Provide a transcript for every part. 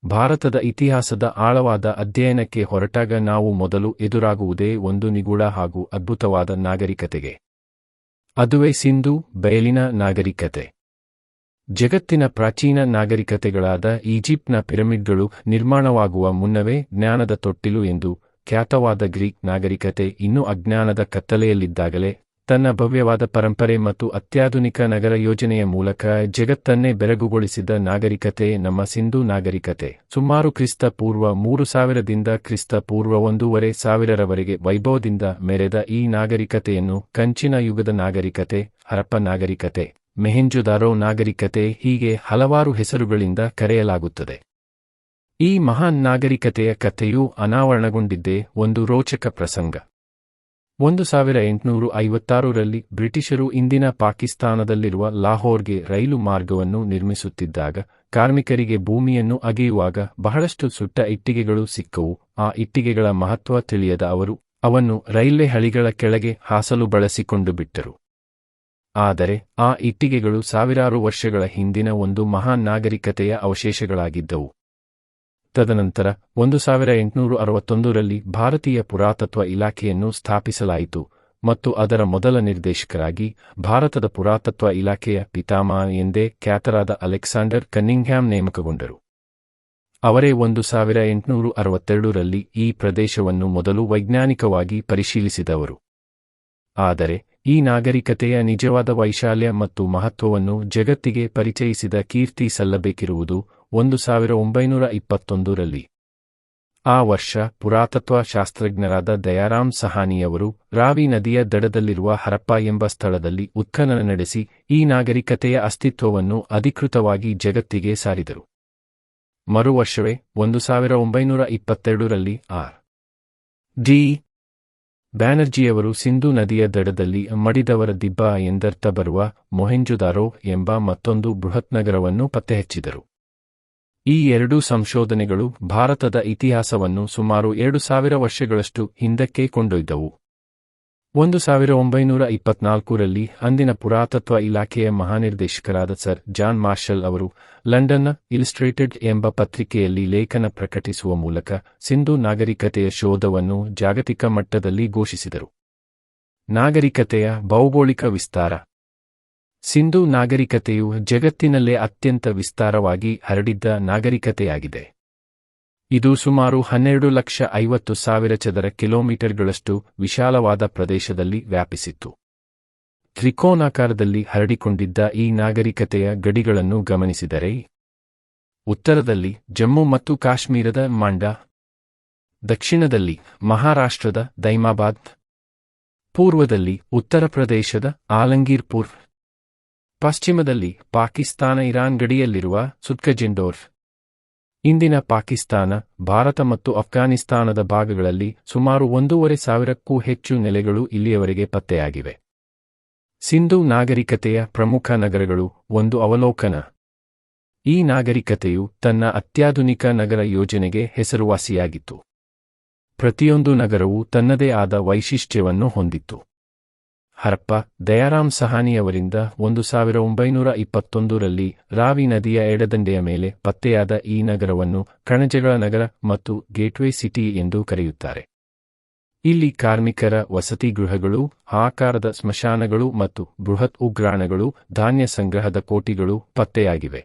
ಭಾರತದ ಇತಿಹಾಸದ ಆಳವಾದ ಅಧ್ಯಯನಕ್ಕೆ ಹೊರಟಾಗ ನಾವು ಮೊದಲು ಎದುರಾಗುವುದೇ ಒಂದು ನಿಗೂಢ ಹಾಗೂ ಅದ್ಭುತವಾದ ನಾಗರಿಕತೆಗೆ. ಅದುವೇ ಸಿಂಧೂ ಬಯಲಿನ ನಾಗರಿಕತೆ. ಜಗತ್ತಿನ ಪ್ರಾಚೀನ ನಾಗರಿಕತೆಗಳಾದ ಈಜಿಪ್ಟ್ನ ಪಿರಮಿಡ್ಗಳು ನಿರ್ಮಾಣವಾಗುವ ಮುನ್ನವೇ ಜ್ಞಾನದ ತೊಟ್ಟಿಲು ಎಂದು ಖ್ಯಾತವಾದ ಗ್ರೀಕ್ ನಾಗರಿಕತೆ ಇನ್ನೂ ಅಜ್ಞಾನದ ಕತ್ತಲೆಯಲ್ಲಿದ್ದಾಗಲೇ ತನ್ನ ಭವ್ಯವಾದ ಪರಂಪರೆ ಮತ್ತು ಅತ್ಯಾಧುನಿಕ ನಗರ ಯೋಜನೆಯ ಮೂಲಕ ಜಗತ್ತನ್ನೇ ಬೆರಗುಗೊಳಿಸಿದ ನಾಗರಿಕತೆ ನಮ್ಮ ಸಿಂಧೂ ನಾಗರಿಕತೆ. ಸುಮಾರು ಕ್ರಿಸ್ತ ಪೂರ್ವ 3000ದಿಂದ ಕ್ರಿಸ್ತ ಪೂರ್ವ 1500ರವರೆಗೆ ವೈಭವದಿಂದ ಮೆರೆದ ಈ ನಾಗರಿಕತೆಯನ್ನು ಕಂಚಿನ ಯುಗದ ನಾಗರಿಕತೆ, ಹರಪ್ಪ ನಾಗರಿಕತೆ, ಮೊಹೆಂಜೊದಾರೋ ನಾಗರಿಕತೆ ಹೀಗೆ ಹಲವಾರು ಹೆಸರುಗಳಿಂದ ಕರೆಯಲಾಗುತ್ತದೆ. ಈ ಮಹಾನ್ ನಾಗರಿಕತೆಯ ಕಥೆಯು ಅನಾವರಣಗೊಂಡಿದ್ದೇ ಒಂದು ರೋಚಕ ಪ್ರಸಂಗ. 1856ರಲ್ಲಿ ಬ್ರಿಟಿಷರು ಇಂದಿನ ಪಾಕಿಸ್ತಾನದಲ್ಲಿರುವ ಲಾಹೋರ್ಗೆ ರೈಲು ಮಾರ್ಗವನ್ನು ನಿರ್ಮಿಸುತ್ತಿದ್ದಾಗ ಕಾರ್ಮಿಕರಿಗೆ ಭೂಮಿಯನ್ನು ಅಗೆಯುವಾಗ ಬಹಳಷ್ಟು ಸುಟ್ಟ ಇಟ್ಟಿಗೆಗಳು ಸಿಕ್ಕವು. ಆ ಇಟ್ಟಿಗೆಗಳ ಮಹತ್ವ ತಿಳಿಯದ ಅವರು ಅವನ್ನು ರೈಲ್ವೆ ಹಳಿಗಳ ಕೆಳಗೆ ಹಾಸಲು ಬಳಸಿಕೊಂಡು ಬಿಟ್ಟರು. ಆದರೆ ಆ ಇಟ್ಟಿಗೆಗಳು ಸಾವಿರಾರು ವರ್ಷಗಳ ಹಿಂದಿನ ಒಂದು ಮಹಾನ್ ನಾಗರಿಕತೆಯ ಅವಶೇಷಗಳಾಗಿದ್ದವು. ತದನಂತರ 1861ರಲ್ಲಿ ಭಾರತೀಯ ಪುರಾತತ್ವ ಇಲಾಖೆಯನ್ನು ಸ್ಥಾಪಿಸಲಾಯಿತು ಮತ್ತು ಅದರ ಮೊದಲ ನಿರ್ದೇಶಕರಾಗಿ ಭಾರತದ ಪುರಾತತ್ವ ಇಲಾಖೆಯ ಪಿತಾಮಹ ಎಂದೇ ಖ್ಯಾತರಾದ ಅಲೆಕ್ಸಾಂಡರ್ ಕನ್ನಿಂಗ್ಹ್ಯಾಮ್ ನೇಮಕಗೊಂಡರು. ಅವರೇ 1862ರಲ್ಲಿ ಈ ಪ್ರದೇಶವನ್ನು ಮೊದಲು ವೈಜ್ಞಾನಿಕವಾಗಿ ಪರಿಶೀಲಿಸಿದವರು. ಆದರೆ ಈ ನಾಗರಿಕತೆಯ ನಿಜವಾದ ವೈಶಾಲ್ಯ ಮತ್ತು ಮಹತ್ವವನ್ನು ಜಗತ್ತಿಗೆ ಪರಿಚಯಿಸಿದ ಕೀರ್ತಿ ಸಲ್ಲಬೇಕಿರುವುದು 1921ರಲ್ಲಿ. ಆ ವರ್ಷ ಪುರಾತತ್ವ ಶಾಸ್ತ್ರಜ್ಞರಾದ ದಯಾರಾಮ್ ಸಹಾನಿಯವರು ರಾವಿ ನದಿಯ ದಡದಲ್ಲಿರುವ ಹರಪ್ಪ ಎಂಬ ಸ್ಥಳದಲ್ಲಿ ಉತ್ಖನನ ನಡೆಸಿ ಈ ನಾಗರಿಕತೆಯ ಅಸ್ತಿತ್ವವನ್ನು ಅಧಿಕೃತವಾಗಿ ಜಗತ್ತಿಗೆ ಸಾರಿದರು. ಮರುವರ್ಷವೇ 1922ರಲ್ಲಿ ಆರ್. ಡಿ. ಬ್ಯಾನರ್ಜಿಯವರು ಸಿಂಧೂ ನದಿಯ ದಡದಲ್ಲಿ ಮಡಿದವರ ದಿಬ್ಬ ಎಂದರ್ಥ ಬರುವ ಮೊಹೆಂಜೊದಾರೋ ಎಂಬ ಮತ್ತೊಂದು ಬೃಹತ್ ನಗರವನ್ನು ಪತ್ತೆಹಚ್ಚಿದರು. ಈ ಎರಡೂ ಸಂಶೋಧನೆಗಳು ಭಾರತದ ಇತಿಹಾಸವನ್ನು ಸುಮಾರು 2000 ವರ್ಷಗಳಷ್ಟು ಹಿಂದಕ್ಕೆ ಕೊಂಡೊಯ್ದವು. 1924ರಲ್ಲಿ ಅಂದಿನ ಪುರಾತತ್ವ ಇಲಾಖೆಯ ಮಹಾನಿರ್ದೇಶಕರಾದ ಸರ್ ಜಾನ್ ಮಾರ್ಷಲ್ ಅವರು ಲಂಡನ್ನ ಇಲಿಸ್ಟ್ರೇಟೆಡ್ ಎಂಬ ಪತ್ರಿಕೆಯಲ್ಲಿ ಲೇಖನ ಪ್ರಕಟಿಸುವ ಮೂಲಕ ಸಿಂಧೂ ನಾಗರಿಕತೆಯ ಶೋಧವನ್ನು ಜಾಗತಿಕ ಮಟ್ಟದಲ್ಲಿ ಘೋಷಿಸಿದರು. ನಾಗರಿಕತೆಯ ಭೌಗೋಳಿಕ ವಿಸ್ತಾರ. ಸಿಂಧೂ ನಾಗರಿಕತೆಯು ಜಗತ್ತಿನಲ್ಲೇ ಅತ್ಯಂತ ವಿಸ್ತಾರವಾಗಿ ಹರಡಿದ್ದ ನಾಗರಿಕತೆಯಾಗಿದೆ. ಇದು ಸುಮಾರು 12,50,000 ಚದರ ಕಿಲೋಮೀಟರ್ಗಳಷ್ಟು ವಿಶಾಲವಾದ ಪ್ರದೇಶದಲ್ಲಿ ವ್ಯಾಪಿಸಿತ್ತು. ತ್ರಿಕೋನಾಕಾರದಲ್ಲಿ ಹರಡಿಕೊಂಡಿದ್ದ ಈ ನಾಗರಿಕತೆಯ ಗಡಿಗಳನ್ನು ಗಮನಿಸಿದರೆ ಉತ್ತರದಲ್ಲಿ ಜಮ್ಮು ಮತ್ತು ಕಾಶ್ಮೀರದ ಮಾಂಡಾ, ದಕ್ಷಿಣದಲ್ಲಿ ಮಹಾರಾಷ್ಟ್ರದ ದೈಮಾಬಾದ್, ಪೂರ್ವದಲ್ಲಿ ಉತ್ತರ ಪ್ರದೇಶದ ಆಲಂಗೀರ್ಪುರ್, ಪಶ್ಚಿಮದಲ್ಲಿ ಪಾಕಿಸ್ತಾನ ಇರಾನ್ ಗಡಿಯಲ್ಲಿರುವ ಸುತ್ಕಜಿಂಡೋರ್, ಇಂದಿನ ಪಾಕಿಸ್ತಾನ, ಭಾರತ ಮತ್ತು ಅಫ್ಘಾನಿಸ್ತಾನದ ಭಾಗಗಳಲ್ಲಿ ಸುಮಾರು 1,500ಕ್ಕೂ ಹೆಚ್ಚು ನೆಲೆಗಳು ಇಲ್ಲಿಯವರೆಗೆ ಪತ್ತೆಯಾಗಿವೆ. ಸಿಂಧೂ ನಾಗರಿಕತೆಯ ಪ್ರಮುಖ ನಗರಗಳು. ಒಂದು ಅವಲೋಕನ. ಈ ನಾಗರಿಕತೆಯು ತನ್ನ ಅತ್ಯಾಧುನಿಕ ನಗರ ಯೋಜನೆಗೆ ಹೆಸರುವಾಸಿಯಾಗಿತ್ತು. ಪ್ರತಿಯೊಂದು ನಗರವೂ ತನ್ನದೇ ಆದ ವೈಶಿಷ್ಟ್ಯವನ್ನು ಹೊಂದಿತ್ತು. ಹರಪ್ಪ ದಯಾರಾಮ್ ಸಹಾನಿಯವರಿಂದ 1921ರಲ್ಲಿ ರಾವಿ ನದಿಯ ಎಡದಂಡೆಯ ಮೇಲೆ ಪತ್ತೆಯಾದ ಈ ನಗರವನ್ನು ಕಣಜಗಳ ನಗರ ಮತ್ತು ಗೇಟ್ವೇ ಸಿಟಿ ಎಂದು ಕರೆಯುತ್ತಾರೆ. ಇಲ್ಲಿ ಕಾರ್ಮಿಕರ ವಸತಿ ಗೃಹಗಳು, ಆಕಾರದ ಸ್ಮಶಾನಗಳು ಮತ್ತು ಬೃಹತ್ ಉಗ್ರಾಣಗಳು, ಧಾನ್ಯ ಸಂಗ್ರಹದ ಕೋಠಿಗಳು ಪತ್ತೆಯಾಗಿವೆ.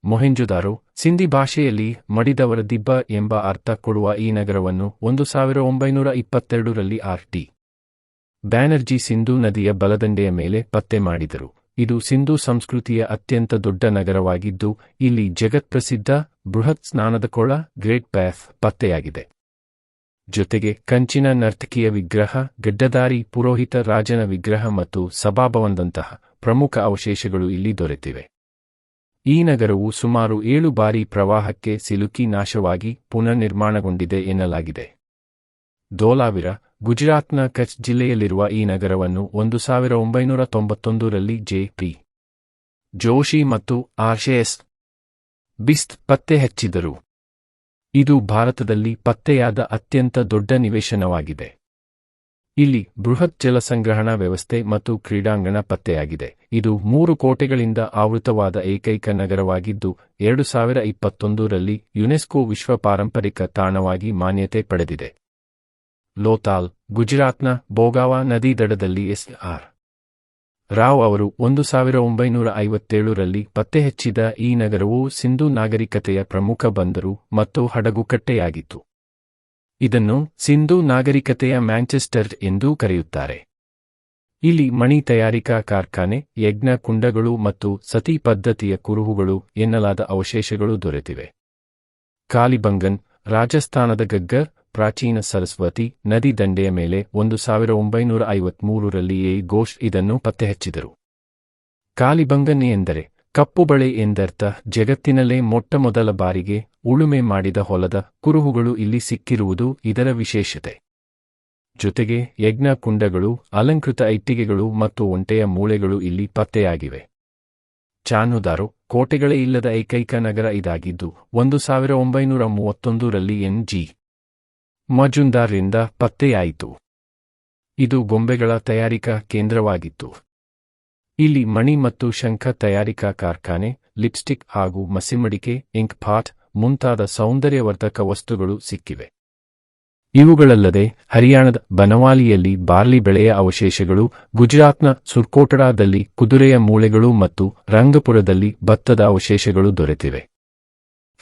ಮೊಹೆಂಜೊದಾರೋ ಸಿಂಧಿ ಭಾಷೆಯಲ್ಲಿ ಮಡಿದವರ ದಿಬ್ಬ ಎಂಬ ಅರ್ಥ ಕೊಡುವ ಈ ನಗರವನ್ನು 1922ರಲ್ಲಿ ಆರ್. ಟಿ. ಬ್ಯಾನರ್ಜಿ ಸಿಂಧೂ ನದಿಯ ಬಲದಂಡೆಯ ಮೇಲೆ ಪತ್ತೆ ಮಾಡಿದರು. ಇದು ಸಿಂಧೂ ಸಂಸ್ಕೃತಿಯ ಅತ್ಯಂತ ದೊಡ್ಡ ನಗರವಾಗಿದ್ದು ಇಲ್ಲಿ ಜಗತ್ಪ್ರಸಿದ್ಧ ಬೃಹತ್ ಸ್ನಾನದ ಕೊಳ ಗ್ರೇಟ್ ಬ್ಯಾಥ್ ಪತ್ತೆಯಾಗಿದೆ. ಜೊತೆಗೆ ಕಂಚಿನ ನರ್ತಕಿಯ ವಿಗ್ರಹ, ಗಡ್ಡಧಾರಿ ಪುರೋಹಿತ ರಾಜನ ವಿಗ್ರಹ ಮತ್ತು ಸಭಾಭವನದಂತಹ ಪ್ರಮುಖ ಅವಶೇಷಗಳು ಇಲ್ಲಿ ದೊರೆತಿವೆ. ಈ ನಗರವು ಸುಮಾರು 7 ಬಾರಿ ಪ್ರವಾಹಕ್ಕೆ ಸಿಲುಕಿ ನಾಶವಾಗಿ ಪುನರ್ನಿರ್ಮಾಣಗೊಂಡಿದೆ ಎನ್ನಲಾಗಿದೆ. ಧೋಲಾವಿರ ಗುಜರಾತ್ನ ಕಚ್ ಜಿಲ್ಲೆಯಲ್ಲಿರುವ ಈ ನಗರವನ್ನು 1991ರಲ್ಲಿ ಜೆ. ಪಿ. ಜೋಶಿ ಮತ್ತು ಆರ್.ಎಸ್. ಬಿಸ್ತ್ ಪತ್ತೆ ಹಚ್ಚಿದರು. ಇದು ಭಾರತದಲ್ಲಿ ಪತ್ತೆಯಾದ ಅತ್ಯಂತ ದೊಡ್ಡ ನಿವೇಶನವಾಗಿದೆ. ಇಲ್ಲಿ ಬೃಹತ್ ಜಲಸಂಗ್ರಹಣಾ ವ್ಯವಸ್ಥೆ ಮತ್ತು ಕ್ರೀಡಾಂಗಣ ಪತ್ತೆಯಾಗಿದೆ. ಇದು 3 ಕೋಟೆಗಳಿಂದ ಆವೃತವಾದ ಏಕೈಕ ನಗರವಾಗಿದ್ದು 2021ರಲ್ಲಿ ಯುನೆಸ್ಕೋ ವಿಶ್ವ ಪಾರಂಪರಿಕ ತಾಣವಾಗಿ ಮಾನ್ಯತೆ ಪಡೆದಿದೆ. ಲೋಥಾಲ್, ಗುಜರಾತ್ನ ಬೋಗಾವಾ ನದಿ ದಡದಲ್ಲಿ ಎಸ್.ಆರ್. ರಾವ್ ಅವರು 1957ರಲ್ಲಿ ಪತ್ತೆಹಚ್ಚಿದ ಈ ನಗರವು ಸಿಂಧೂ ನಾಗರಿಕತೆಯ ಪ್ರಮುಖ ಬಂದರು ಮತ್ತು ಹಡಗುಕಟ್ಟೆಯಾಗಿತ್ತು. ಇದನ್ನು ಸಿಂಧೂ ನಾಗರಿಕತೆಯ ಮ್ಯಾಂಚೆಸ್ಟರ್ ಎಂದೂ ಕರೆಯುತ್ತಾರೆ. ಇಲ್ಲಿ ಮಣಿ ತಯಾರಿಕಾ ಕಾರ್ಖಾನೆ, ಯಜ್ಞ ಕುಂಡಗಳು ಮತ್ತು ಸತಿ ಪದ್ಧತಿಯ ಕುರುಹುಗಳು ಎನ್ನಲಾದ ಅವಶೇಷಗಳು ದೊರೆತಿವೆ. ಕಾಲಿಬಂಗನ್, ರಾಜಸ್ಥಾನದ ಗಗ್ಗರ್, ಪ್ರಾಚೀನ ಸರಸ್ವತಿ ನದಿ ದಂಡೆಯ ಮೇಲೆ 1953ರಲ್ಲಿ ಎ. ಘೋಷ್ ಇದನ್ನು ಪತ್ತೆಹಚ್ಚಿದರು. ಕಾಲಿಬಂಗನ್ ಎಂದರೆ ಕಪ್ಪು ಬಳೆ ಎಂದರ್ಥ. ಜಗತ್ತಿನಲ್ಲೇ ಮೊಟ್ಟಮೊದಲ ಬಾರಿಗೆ ಉಳುಮೆ ಮಾಡಿದ ಹೊಲದ ಕುರುಹುಗಳು ಇಲ್ಲಿ ಸಿಕ್ಕಿರುವುದು ಇದರ ವಿಶೇಷತೆ. ಜೊತೆಗೆ ಯಜ್ಞ ಕುಂಡಗಳು, ಅಲಂಕೃತ ಇಟ್ಟಿಗೆಗಳು ಮತ್ತು ಒಂಟೆಯ ಮೂಳೆಗಳು ಇಲ್ಲಿ ಪತ್ತೆಯಾಗಿವೆ. ಚಾನ್ಹುದಾರೋ, ಕೋಟೆಗಳೇ ಇಲ್ಲದ ಏಕೈಕ ನಗರ ಇದಾಗಿದ್ದು 1931ರಲ್ಲಿ ಎನ್.ಜಿ. ಮಜುಂದಾರ್ರಿಂದ ಪತ್ತೆಯಾಯಿತು. ಇದು ಗೊಂಬೆಗಳ ತಯಾರಿಕಾ ಕೇಂದ್ರವಾಗಿತ್ತು. ಇಲ್ಲಿ ಮಣಿ ಮತ್ತು ಶಂಖ ತಯಾರಿಕಾ ಕಾರ್ಖಾನೆ, ಲಿಪ್ಸ್ಟಿಕ್ ಹಾಗೂ ಮಸಿಮಡಿಕೆ, ಇಂಕ್ ಪಾಟ್ ಮುಂತಾದ ಸೌಂದರ್ಯವರ್ಧಕ ವಸ್ತುಗಳು ಸಿಕ್ಕಿವೆ. ಇವುಗಳಲ್ಲದೆ ಹರಿಯಾಣದ ಬನವಾಲಿಯಲ್ಲಿ ಬಾರ್ಲಿ ಬೆಳೆಯ ಅವಶೇಷಗಳು, ಗುಜರಾತ್ನ ಸುರ್ಕೋಟಡಾದಲ್ಲಿ ಕುದುರೆಯ ಮೂಳೆಗಳು ಮತ್ತು ರಂಗಪುರದಲ್ಲಿ ಭತ್ತದ ಅವಶೇಷಗಳು ದೊರೆತಿವೆ.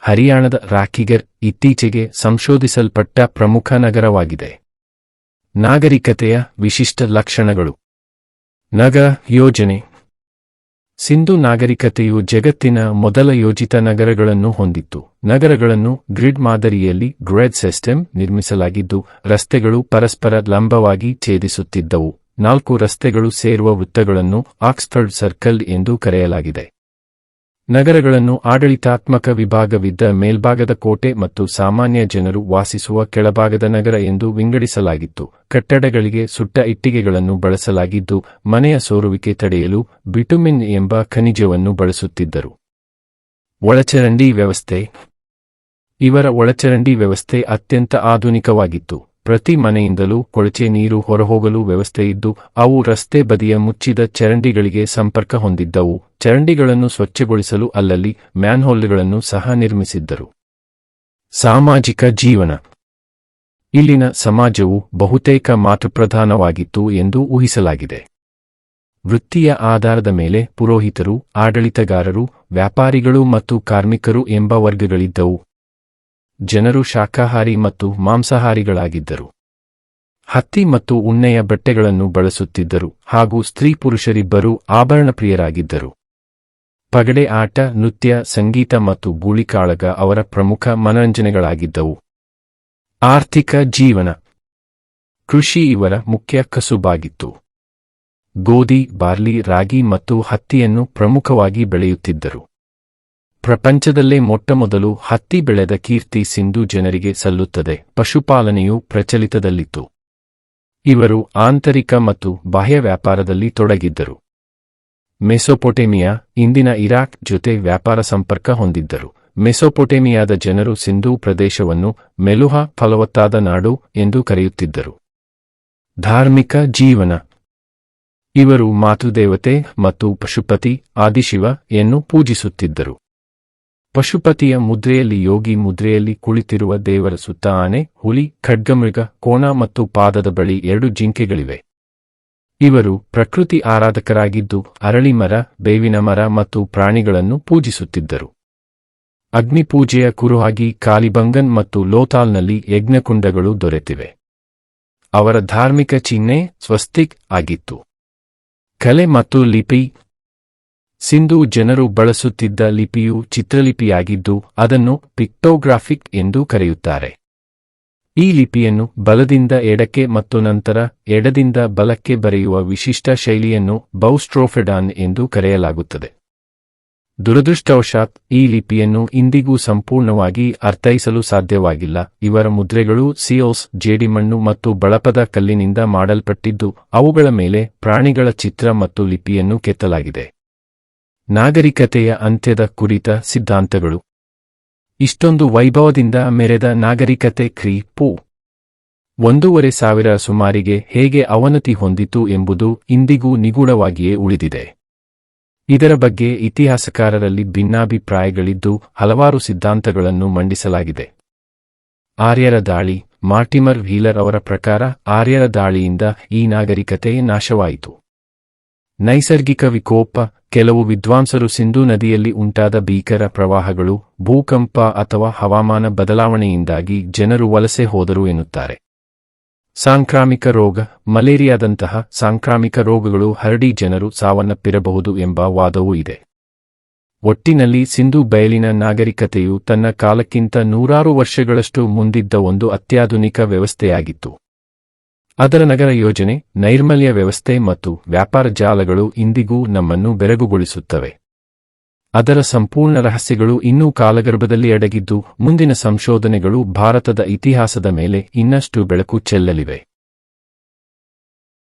ಹರಿಯಾಣದ ರಾಖಿಗರ್ ಇತ್ತೀಚೆಗೆ ಸಂಶೋಧಿಸಲ್ಪಟ್ಟ ಪ್ರಮುಖ ನಗರವಾಗಿದೆ. ನಾಗರಿಕತೆಯ ವಿಶಿಷ್ಟ ಲಕ್ಷಣಗಳು. ನಗರ ಯೋಜನೆ. ಸಿಂಧೂ ನಾಗರಿಕತೆಯು ಜಗತ್ತಿನ ಮೊದಲ ಯೋಜಿತ ನಗರಗಳನ್ನು ಹೊಂದಿತ್ತು. ನಗರಗಳನ್ನು ಗ್ರಿಡ್ ಮಾದರಿಯಲ್ಲಿ ಗ್ರಿಡ್ ಸಿಸ್ಟಮ್ ನಿರ್ಮಿಸಲಾಗಿದ್ದು, ರಸ್ತೆಗಳು ಪರಸ್ಪರ ಲಂಬವಾಗಿ ಛೇದಿಸುತ್ತಿದ್ದವು. 4 ರಸ್ತೆಗಳು ಸೇರುವ ವೃತ್ತಗಳನ್ನು ಆಕ್ಸ್ಫರ್ಡ್ ಸರ್ಕಲ್ ಎಂದು ಕರೆಯಲಾಗಿದೆ. ನಗರಗಳನ್ನು ಆಡಳಿತಾತ್ಮಕ ವಿಭಾಗವಿದ್ದ ಮೇಲ್ಭಾಗದ ಕೋಟೆ ಮತ್ತು ಸಾಮಾನ್ಯ ಜನರು ವಾಸಿಸುವ ಕೆಳಭಾಗದ ನಗರ ಎಂದು ವಿಂಗಡಿಸಲಾಗಿತ್ತು. ಕಟ್ಟಡಗಳಿಗೆ ಸುಟ್ಟ ಇಟ್ಟಿಗೆಗಳನ್ನು ಬಳಸಲಾಗಿದ್ದು, ಮನೆಯ ಸೋರುವಿಕೆ ತಡೆಯಲು ಬಿಟುಮಿನ್ ಎಂಬ ಖನಿಜವನ್ನು ಬಳಸುತ್ತಿದ್ದರು. ಒಳಚರಂಡಿ ವ್ಯವಸ್ಥೆ. ಇವರ ಒಳಚರಂಡಿ ವ್ಯವಸ್ಥೆ ಅತ್ಯಂತ ಆಧುನಿಕವಾಗಿತ್ತು. ಪ್ರತಿ ಮನೆಯಿಂದಲೂ ಕೊಳಚೆ ನೀರು ಹೊರಹೋಗಲು ವ್ಯವಸ್ಥೆಯಿದ್ದು, ಅವು ರಸ್ತೆ ಬದಿಯ ಮುಚ್ಚಿದ ಚರಂಡಿಗಳಿಗೆ ಸಂಪರ್ಕ ಹೊಂದಿದ್ದವು. ಚರಂಡಿಗಳನ್ನು ಸ್ವಚ್ಛಗೊಳಿಸಲು ಅಲ್ಲಲ್ಲಿ ಮ್ಯಾನ್ಹೋಲ್ಗಳನ್ನು ಸಹ ನಿರ್ಮಿಸಿದ್ದರು. ಸಾಮಾಜಿಕ ಜೀವನ. ಇಲ್ಲಿನ ಸಮಾಜವು ಬಹುತೇಕ ಮಾತೃಪ್ರಧಾನವಾಗಿತ್ತು ಎಂದು ಊಹಿಸಲಾಗಿದೆ. ವೃತ್ತಿಯ ಆಧಾರದ ಮೇಲೆ ಪುರೋಹಿತರು, ಆಡಳಿತಗಾರರು, ವ್ಯಾಪಾರಿಗಳು ಮತ್ತು ಕಾರ್ಮಿಕರು ಎಂಬ ವರ್ಗಗಳಿದ್ದವು. ಜನರು ಶಾಕಾಹಾರಿ ಮತ್ತು ಮಾಂಸಾಹಾರಿಗಳಾಗಿದ್ದರು. ಹತ್ತಿ ಮತ್ತು ಉಣ್ಣೆಯ ಬಟ್ಟೆಗಳನ್ನು ಬಳಸುತ್ತಿದ್ದರು ಹಾಗೂ ಸ್ತ್ರೀ ಪುರುಷರಿಬ್ಬರೂ ಆಭರಣಪ್ರಿಯರಾಗಿದ್ದರು. ಪಗಡೆ ಆಟ, ನೃತ್ಯ, ಸಂಗೀತ ಮತ್ತು ಗೂಳಿಕಾಳಗ ಅವರ ಪ್ರಮುಖ ಮನರಂಜನೆಗಳಾಗಿದ್ದವು. ಆರ್ಥಿಕ ಜೀವನ. ಕೃಷಿ ಇವರ ಮುಖ್ಯ ಕಸುಬಾಗಿತ್ತು. ಗೋಧಿ, ಬಾರ್ಲಿ, ರಾಗಿ ಮತ್ತು ಹತ್ತಿಯನ್ನು ಪ್ರಮುಖವಾಗಿ ಬೆಳೆಯುತ್ತಿದ್ದರು. ಪ್ರಪಂಚದಲ್ಲೇ ಮೊಟ್ಟಮೊದಲು ಹತ್ತಿ ಬೆಳೆದ ಕೀರ್ತಿ ಸಿಂಧೂ ಜನರಿಗೆ ಸಲ್ಲುತ್ತದೆ. ಪಶುಪಾಲನೆಯು ಪ್ರಚಲಿತದಲ್ಲಿತ್ತು. ಇವರು ಆಂತರಿಕ ಮತ್ತು ಬಾಹ್ಯ ವ್ಯಾಪಾರದಲ್ಲಿ ತೊಡಗಿದ್ದರು. ಮೆಸೊಪೊಟೇಮಿಯಾ, ಇಂದಿನ ಇರಾಕ್ ಜೊತೆ ವ್ಯಾಪಾರ ಸಂಪರ್ಕ ಹೊಂದಿದ್ದರು. ಮೆಸೊಪೊಟೇಮಿಯಾದ ಜನರು ಸಿಂಧೂ ಪ್ರದೇಶವನ್ನು ಮೆಲುಹ, ಫಲವತ್ತಾದ ನಾಡು ಎಂದು ಕರೆಯುತ್ತಿದ್ದರು. ಧಾರ್ಮಿಕ ಜೀವನ. ಇವರು ಮಾತೃದೇವತೆ ಮತ್ತು ಪಶುಪತಿ ಆದಿಶಿವ ಯನ್ನು ಪೂಜಿಸುತ್ತಿದ್ದರು. ಪಶುಪತಿಯ ಮುದ್ರೆಯಲ್ಲಿ ಯೋಗಿ ಮುದ್ರೆಯಲ್ಲಿ ಕುಳಿತಿರುವ ದೇವರ ಸುತ್ತ ಆನೆ, ಹುಲಿ, ಖಡ್ಗಮೃಗ, ಕೋಣ ಮತ್ತು ಪಾದದ ಬಳಿ 2 ಜಿಂಕೆಗಳಿವೆ. ಇವರು ಪ್ರಕೃತಿ ಆರಾಧಕರಾಗಿದ್ದು, ಅರಳಿ ಮರ, ಬೇವಿನ ಮರ ಮತ್ತು ಪ್ರಾಣಿಗಳನ್ನು ಪೂಜಿಸುತ್ತಿದ್ದರು. ಅಗ್ನಿಪೂಜೆಯ ಕುರುಹಾಗಿ ಕಾಲಿಬಂಗನ್ ಮತ್ತು ಲೋಥಾಲ್ನಲ್ಲಿ ಯಜ್ಞಕುಂಡಗಳು ದೊರೆತಿವೆ. ಅವರ ಧಾರ್ಮಿಕ ಚಿಹ್ನೆ ಸ್ವಸ್ತಿಕ್ ಆಗಿತ್ತು. ಕಲೆ ಮತ್ತು ಲಿಪಿ. ಸಿಂಧೂ ಜನರು ಬಳಸುತ್ತಿದ್ದ ಲಿಪಿಯು ಚಿತ್ರಲಿಪಿಯಾಗಿದ್ದು, ಅದನ್ನು ಪಿಕ್ಟೋಗ್ರಾಫಿಕ್ ಎಂದು ಕರೆಯುತ್ತಾರೆ. ಈ ಲಿಪಿಯನ್ನು ಬಲದಿಂದ ಎಡಕ್ಕೆ ಮತ್ತು ನಂತರ ಎಡದಿಂದ ಬಲಕ್ಕೆ ಬರೆಯುವ ವಿಶಿಷ್ಟ ಶೈಲಿಯನ್ನು ಬೌಸ್ಟ್ರೋಫೆಡಾನ್ ಎಂದು ಕರೆಯಲಾಗುತ್ತದೆ. ದುರದೃಷ್ಟವಶಾತ್ ಈ ಲಿಪಿಯನ್ನು ಇಂದಿಗೂ ಸಂಪೂರ್ಣವಾಗಿ ಅರ್ಥೈಸಲು ಸಾಧ್ಯವಾಗಿಲ್ಲ. ಇವರ ಮುದ್ರೆಗಳು ಸಿಯೋಸ್, ಜೇಡಿಮಣ್ಣು ಮತ್ತು ಬಳಪದ ಕಲ್ಲಿನಿಂದ ಮಾಡಲ್ಪಟ್ಟಿದ್ದು, ಅವುಗಳ ಮೇಲೆ ಪ್ರಾಣಿಗಳ ಚಿತ್ರ ಮತ್ತು ಲಿಪಿಯನ್ನು ಕೆತ್ತಲಾಗಿದೆ. ನಾಗರಿಕತೆಯ ಅಂತ್ಯದ ಕುರಿತ ಸಿದ್ಧಾಂತಗಳು. ಇಷ್ಟೊಂದು ವೈಭವದಿಂದ ಮೆರೆದ ನಾಗರಿಕತೆ ಕ್ರಿ. ಪೂ. 1,500 ಸುಮಾರಿಗೆ ಹೇಗೆ ಅವನತಿ ಹೊಂದಿತು ಎಂಬುದು ಇಂದಿಗೂ ನಿಗೂಢವಾಗಿಯೇ ಉಳಿದಿದೆ. ಇದರ ಬಗ್ಗೆ ಇತಿಹಾಸಕಾರರಲ್ಲಿ ಭಿನ್ನಾಭಿಪ್ರಾಯಗಳಿದ್ದು ಹಲವಾರು ಸಿದ್ಧಾಂತಗಳನ್ನು ಮಂಡಿಸಲಾಗಿದೆ. ಆರ್ಯರ ದಾಳಿ. ಮಾರ್ಟಿಮರ್ ವ್ಹೀಲರ್ ಅವರ ಪ್ರಕಾರ ಆರ್ಯರ ದಾಳಿಯಿಂದ ಈ ನಾಗರಿಕತೆ ನಾಶವಾಯಿತು. ನೈಸರ್ಗಿಕ ವಿಕೋಪ. ಕೆಲವು ವಿದ್ವಾಂಸರು ಸಿಂಧೂ ನದಿಯಲ್ಲಿ ಉಂಟಾದ ಭೀಕರ ಪ್ರವಾಹಗಳು, ಭೂಕಂಪ ಅಥವಾ ಹವಾಮಾನ ಬದಲಾವಣೆಯಿಂದಾಗಿ ಜನರು ವಲಸೆ ಹೋದರು ಎನ್ನುತ್ತಾರೆ. ಸಾಂಕ್ರಾಮಿಕ ರೋಗ. ಮಲೇರಿಯಾದಂತಹ ಸಾಂಕ್ರಾಮಿಕ ರೋಗಗಳು ಹರಡಿ ಜನರು ಸಾವನ್ನಪ್ಪಿರಬಹುದು ಎಂಬ ವಾದವೂ ಇದೆ. ಒಟ್ಟಿನಲ್ಲಿ ಸಿಂಧೂ ಬಯಲಿನ ನಾಗರಿಕತೆಯು ತನ್ನ ಕಾಲಕ್ಕಿಂತ ನೂರಾರು ವರ್ಷಗಳಷ್ಟು ಮುಂದಿದ್ದ ಒಂದು ಅತ್ಯಾಧುನಿಕ ವ್ಯವಸ್ಥೆಯಾಗಿತ್ತು. ಅದರ ನಗರ ಯೋಜನೆ, ನೈರ್ಮಲ್ಯ ವ್ಯವಸ್ಥೆ ಮತ್ತು ವ್ಯಾಪಾರ ಜಾಲಗಳು ಇಂದಿಗೂ ನಮ್ಮನ್ನು ಬೆರಗುಗೊಳಿಸುತ್ತವೆ. ಅದರ ಸಂಪೂರ್ಣ ರಹಸ್ಯಗಳು ಇನ್ನೂ ಕಾಲಗರ್ಭದಲ್ಲಿ ಅಡಗಿದ್ದು ಮುಂದಿನ ಸಂಶೋಧನೆಗಳು ಭಾರತದ ಇತಿಹಾಸದ ಮೇಲೆ ಇನ್ನಷ್ಟು ಬೆಳಕು ಚೆಲ್ಲಲಿವೆ.